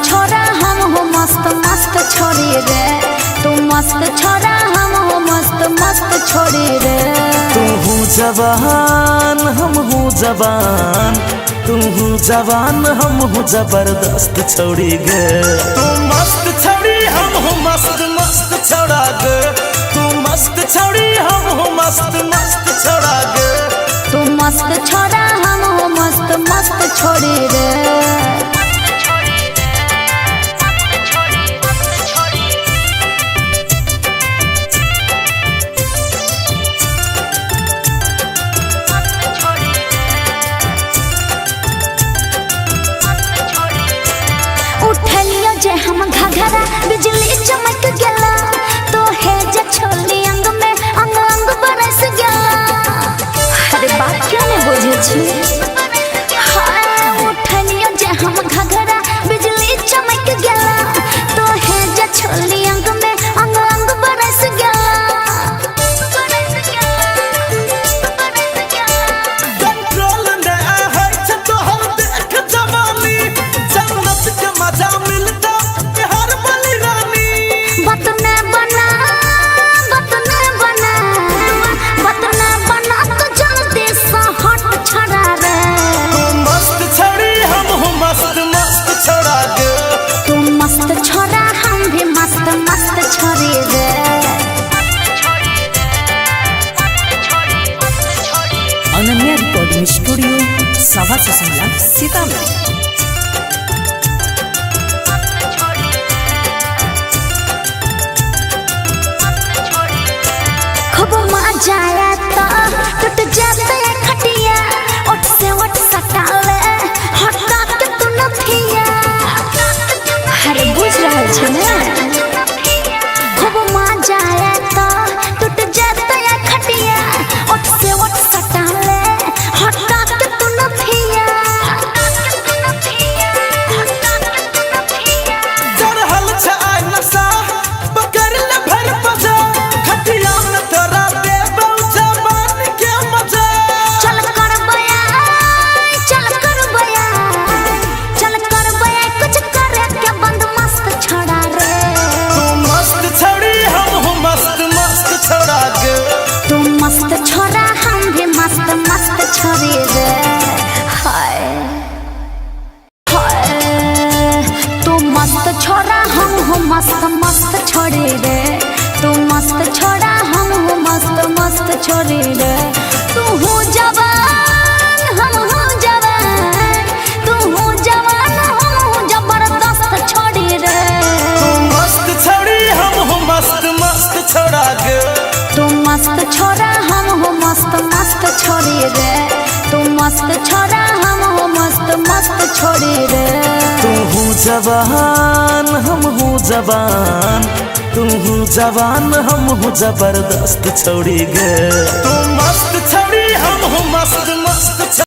छोरा हम हो मस्त मस्त छोरी रे। तू मस्त छोरा हम हो मस्त मस्त छोरी रे। तू हूँ जवान हम हूँ जवान, तू हूँ जवान हम हूँ जबरदस्त छोड़ी गे। तू मस्त छोड़ी हम हूँ मस्त मस्त छोड़ा गे। तू मस्त छोड़ी हम हूँ मस्त मस्त छोड़ा गे। तू मस्त छोरा हम हो मस्त मस्त छोरी रे। उठलियो जे हम घघरा बिजली चमक गेला, तो है जे छोली अंग में अंग अंग बरस गेला। अरे बात क्यों नहीं बुझे छी। हाँ, उठलियो जे हम घघरा बिजली चमक गेला, तो है जे छोली अंग में अंग अंग बरस गेला। कंट्रोल न है तो हम देख जवानी, जन्नत के मजा मिलता हर बली रानी। बतना बना तो जल्दी से हट छड़ा रे। तू मस्त छोड़ी हम हूँ मस्त मस्त छोड़ा गे। तू मस्त छोरा हम भी मस्त मस्त छोरी रे। अनन्या रिकॉर्डिंग स्टूडियो सभा सुसंला सीतामढ़ी। खूब मजा आया तो टूट जाते खटिया, ओठ से ओठ सटा ले हटा के तू नथिया। अरे बुझ रहे छे ने। खूब मजा आया तो टूट जाते खटिया, ओठ से ओठ सटा ले हटा के तू नथिया। चढ़ल छे आइ नशा पकड़ ले भर बजा, खटिया में तोरा देबौ जवान के मजा। चल कर बया कुछ करे के बंद मस्त छोड़ा रे। तू मस्त छोड़ी हम हूँ मस्त मस्त छोड़ा गे। तू मस्त छोरा हम भी मस्त मस्त छोरी रे। हाय हाय, तू मस्त छोरा हम हो मस्त मस्त छोरी रे। तू मस्त छोरा हम हो मस्त मस्त छोरी रे। तू हो जवान हम हो जवान, तू हो जवान हम हो जबरदस्त छोरी रे। तू मस्त छोड़ी हम हूँ मस्त मस्त छोड़ा गे। तू मस्त छोरा हम हो मस्त मस्त छोरी रे। तू मस्त छोरा हम हो मस्त मस्त छोरी रे। तू हूँ जवान हम हूँ जवान, तू हूँ जवान हम हूँ जबरदस्त छोड़ी गे। तू